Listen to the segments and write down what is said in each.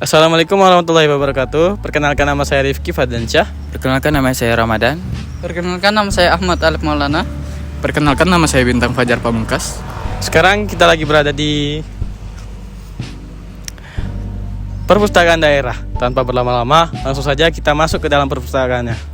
Assalamualaikum warahmatullahi wabarakatuh. Perkenalkan nama saya Rifki Fadlansyah. Perkenalkan nama saya Ramadan. Perkenalkan nama saya Ahmad Alif Maulana. Perkenalkan nama saya Bintang Fajar Pamungkas. Sekarang kita lagi berada di perpustakaan daerah. Tanpa berlama-lama, langsung saja kita masuk ke dalam perpustakaannya.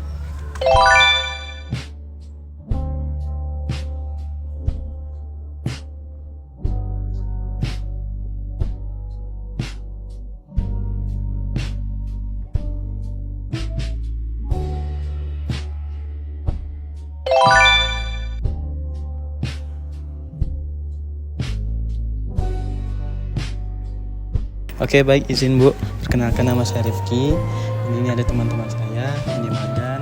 Oke, baik, izin Bu. Perkenalkan nama saya Rifki. Ini ada teman-teman saya, ini Madan,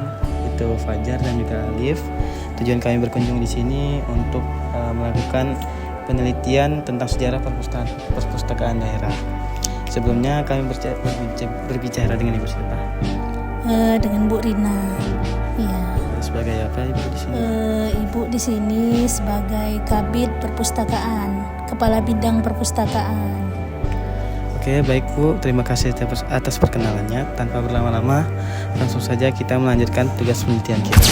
itu Fajar dan juga Alif. Tujuan kami berkunjung di sini untuk melakukan penelitian tentang sejarah perpustakaan daerah. Sebelumnya kami berbicara dengan Ibu siapa? Dengan Bu Rina. Ya. Sebagai apa Ibu di sini? Ibu di sini sebagai Kabid Perpustakaan, Kepala Bidang Perpustakaan. Oke, baik Bu, terima kasih atas perkenalannya. Tanpa berlama-lama, langsung saja kita melanjutkan tugas penelitian kita.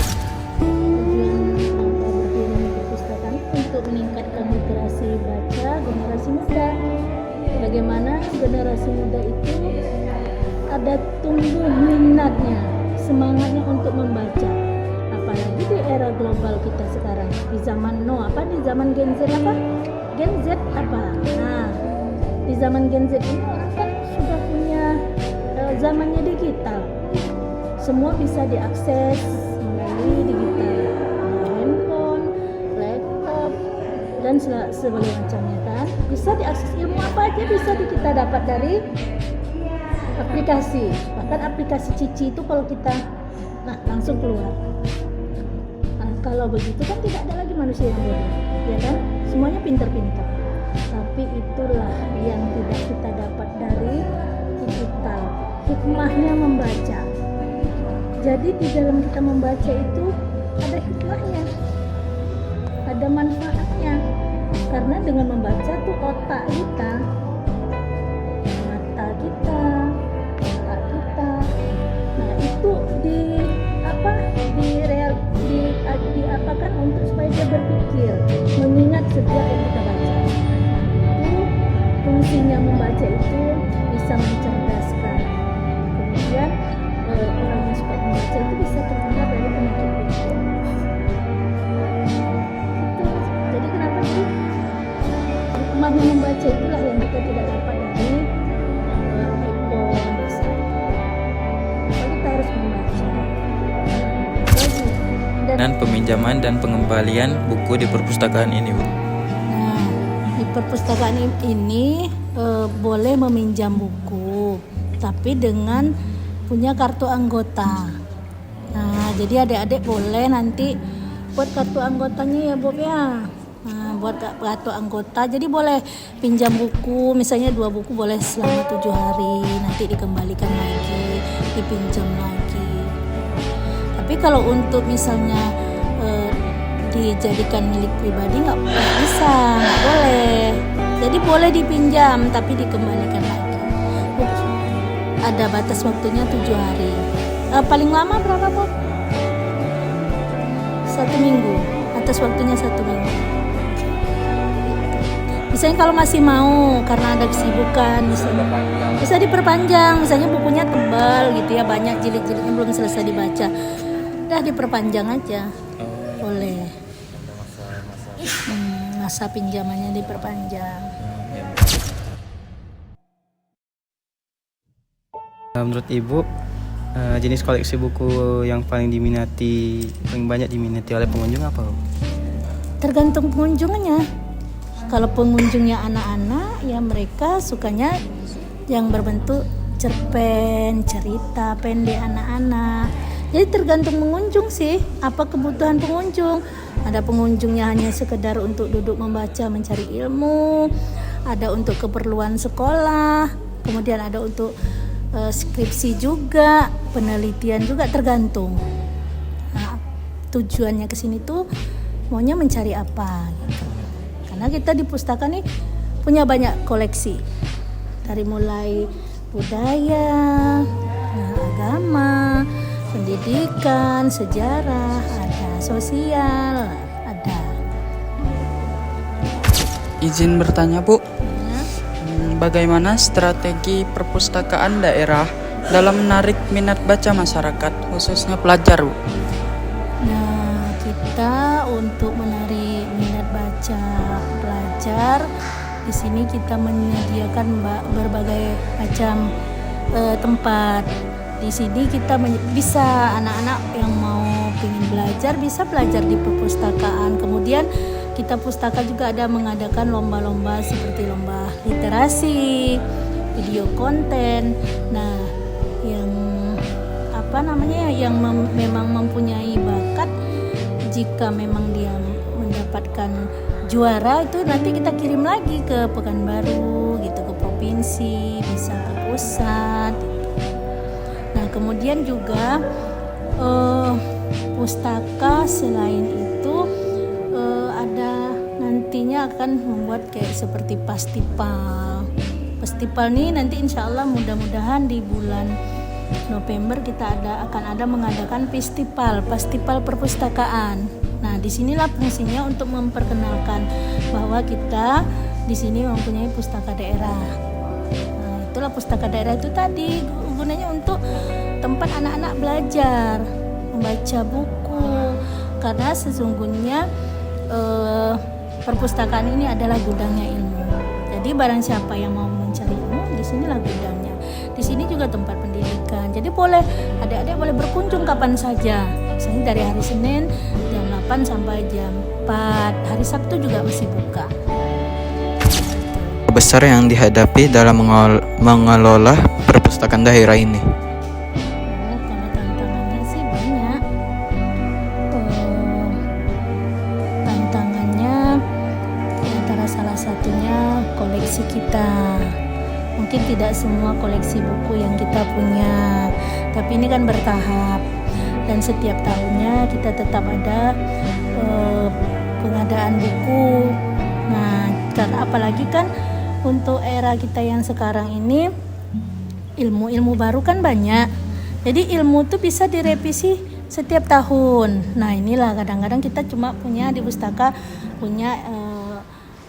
Tujuan berdirinya perpustakaan untuk meningkatkan literasi baca generasi muda. Bagaimana generasi muda itu ada tumbuh minatnya, semangatnya untuk membaca. Apalagi di era global kita sekarang, di zaman di zaman Gen Z apa? Gen Z apa? Nah, di zaman Gen Z ini orang kan sudah punya zamannya digital. Semua bisa diakses melalui digital, handphone, laptop, dan sebagainya macamnya kan. Bisa diakses ilmu apa aja bisa kita dapat dari aplikasi. Bahkan aplikasi Cici itu kalau kita langsung keluar. Nah, kalau begitu kan tidak ada lagi manusia yang bodoh, ya kan? Semuanya pintar-pintar. Tapi itulah yang tidak kita dapat dari digital, hikmahnya membaca. Jadi di dalam kita membaca itu ada hikmahnya, ada manfaatnya. Karena dengan membaca tuh otak kita, mata kita, otak kita, nah itu diapakan untuk supaya dia berpikir, mengingat setiap yang kita baca. Fungsinya membaca itu bisa mencerdaskan. Kemudian orang yang suka membaca itu bisa terhindar dari penyakit pikir. Jadi kenapa sih hikmahnya membaca itulah yang kita tidak dapat dari handphone biasa. Maka kita harus membaca. Dan peminjaman dan pengembalian buku di perpustakaan ini, Bu. Di perpustakaan ini boleh meminjam buku, tapi dengan punya kartu anggota. Nah, jadi adik-adik boleh nanti buat kartu anggotanya ya Bob ya. Nah, buat kartu anggota, jadi boleh pinjam buku, misalnya 2 buku boleh selama 7 hari, nanti dikembalikan lagi, dipinjam lagi. Tapi kalau untuk misalnya dijadikan milik pribadi nggak bisa, nggak boleh. Jadi boleh dipinjam tapi dikembalikan lagi. Ada batas waktunya 7 hari. Paling lama berapa Bob? 1 minggu. Batas waktunya 1 minggu. Misalnya kalau masih mau karena ada kesibukan, misalnya bisa diperpanjang. Misalnya bukunya tebal gitu ya, banyak jilid-jilidnya belum selesai dibaca, udah diperpanjang aja. Boleh. Masa pinjamannya diperpanjang. Menurut Ibu, jenis koleksi buku yang paling banyak diminati oleh pengunjung apa? Tergantung pengunjungnya. Kalau pengunjungnya anak-anak, ya mereka sukanya yang berbentuk cerpen, cerita pendek anak-anak. Jadi tergantung pengunjung sih, apa kebutuhan pengunjung. Ada pengunjungnya hanya sekedar untuk duduk membaca, mencari ilmu, ada untuk keperluan sekolah, kemudian ada untuk skripsi juga, penelitian juga, tergantung. Nah, tujuannya ke sini tuh maunya mencari apa gitu. Karena kita di pustaka nih punya banyak koleksi. Dari mulai budaya, agama, pendidikan, sejarah, ada sosial, ada. Izin bertanya Bu, Ya. bagaimana strategi perpustakaan daerah dalam menarik minat baca masyarakat, khususnya pelajar Bu? Nah, kita untuk menarik minat baca pelajar, di sini kita menyediakan berbagai macam tempat. Di sini kita bisa anak-anak yang mau ingin belajar bisa belajar di perpustakaan. Kemudian kita pustaka juga ada mengadakan lomba-lomba seperti lomba literasi, video konten. Nah, yang yang memang mempunyai bakat, jika memang dia mendapatkan juara itu nanti kita kirim lagi ke Pekanbaru gitu, ke provinsi, bisa ke pusat. Nah, kemudian juga pustaka selain itu ada nantinya akan membuat kayak seperti festival. Festival ini nanti insya Allah mudah-mudahan di bulan November kita akan ada mengadakan festival perpustakaan. Nah, disinilah fungsinya untuk memperkenalkan bahwa kita di sini mempunyai pustaka daerah. Nah, itulah pustaka daerah itu tadi gunanya untuk tempat anak-anak belajar membaca buku, karena sesungguhnya perpustakaan ini adalah gudangnya ilmu. Jadi barang siapa yang mau mencari ilmu, di sinilah gudangnya. Di sini juga tempat pendidikan. Jadi boleh adik-adik boleh berkunjung kapan saja. Misalnya dari hari Senin jam 8 sampai jam 4. Hari Sabtu juga masih buka. Besar yang dihadapi dalam mengelola perpustakaan daerah ini. Kalau tantangannya sih banyak. Tantangannya antara salah satunya koleksi kita. Mungkin tidak semua koleksi buku yang kita punya, tapi ini kan bertahap. Dan setiap tahunnya kita tetap ada pengadaan buku. Nah, karena apalagi kan untuk era kita yang sekarang ini ilmu baru kan banyak. Jadi ilmu tuh bisa direvisi setiap tahun. Nah, inilah kadang-kadang kita cuma punya di pustaka punya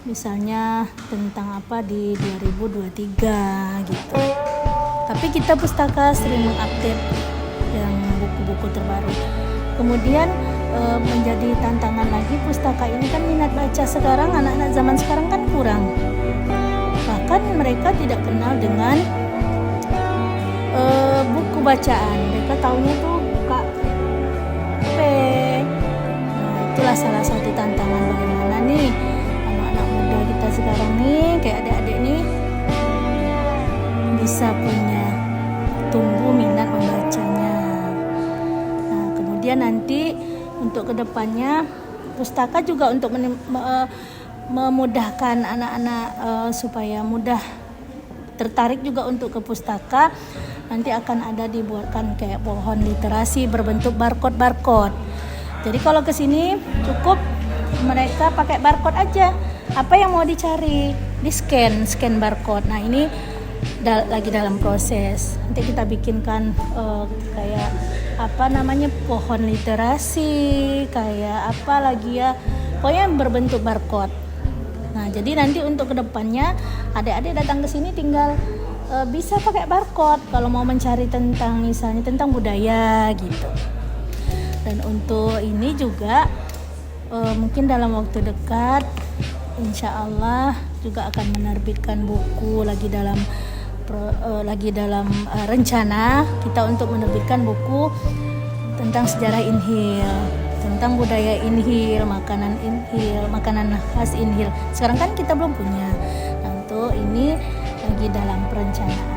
misalnya tentang apa di 2023 gitu. Tapi kita pustaka sering mengupdate yang buku-buku terbaru. Kemudian menjadi tantangan lagi pustaka ini kan minat baca sekarang anak-anak zaman sekarang kan kurang. Bahkan mereka tidak kenal dengan buku bacaan. Mereka taunya tuh KP. Nah, itulah salah satu tantangan bagaimana nih anak-anak muda kita sekarang nih, kayak adik-adik nih bisa punya tumbuh minat membacanya. Nah, kemudian nanti untuk kedepannya pustaka juga untuk memudahkan anak-anak supaya mudah tertarik juga untuk ke pustaka. Nanti akan ada dibuatkan kayak pohon literasi berbentuk barcode. Jadi kalau ke sini cukup mereka pakai barcode aja. Apa yang mau dicari, di scan barcode. Nah, ini lagi dalam proses. Nanti kita bikinkan kayak pohon literasi, kayak apa lagi ya, pokoknya berbentuk barcode. Nah, jadi nanti untuk kedepannya adik-adik datang ke sini tinggal bisa pakai barcode kalau mau mencari tentang misalnya tentang budaya gitu. Dan untuk ini juga mungkin dalam waktu dekat insya Allah juga akan menerbitkan buku lagi dalam rencana kita untuk menerbitkan buku tentang sejarah Inhil, tentang budaya Inhil, makanan khas Inhil. Sekarang kan kita belum punya. Nah, untuk ini lagi dalam perencanaan.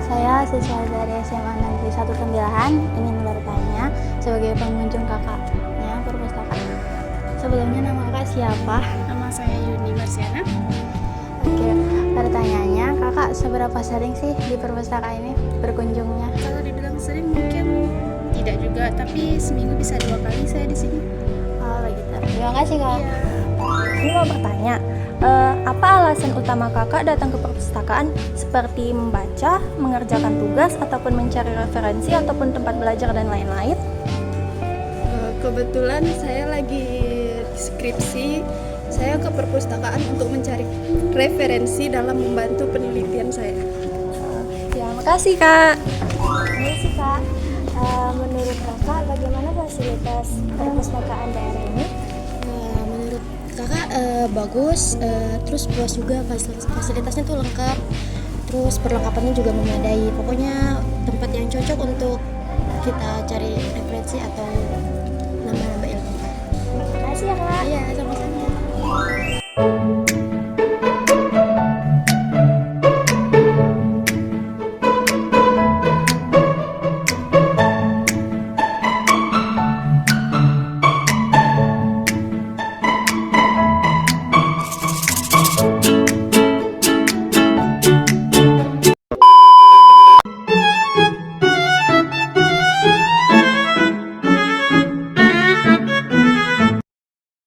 Saya siswa dari SMA Negeri 1 Tembilahan ingin bertanya sebagai pengunjung kakaknya perpustakaan. Sebelumnya nama kakak siapa? Nama saya Yuni Marsiana. Oke, pertanyaannya kakak seberapa sering sih di perpustakaan ini berkunjungnya? Kalau dibilang sering mungkin tidak tidak juga, tapi seminggu bisa 2 kali saya di sini. Oh begitu. Terima kasih kak. Iya. Ini mau bertanya, apa alasan utama kakak datang ke perpustakaan seperti membaca, mengerjakan tugas, ataupun mencari referensi, ataupun tempat belajar dan lain-lain? Kebetulan saya lagi skripsi, saya ke perpustakaan untuk mencari referensi dalam membantu penelitian saya. Ya, makasih kak. Ini sih kak, menurut kakak bagaimana fasilitas perpustakaan daerah ini? Menurut kakak bagus, terus puas juga, fasilitasnya tuh lengkap, terus perlengkapannya juga memadai. Pokoknya tempat yang cocok untuk kita cari referensi atau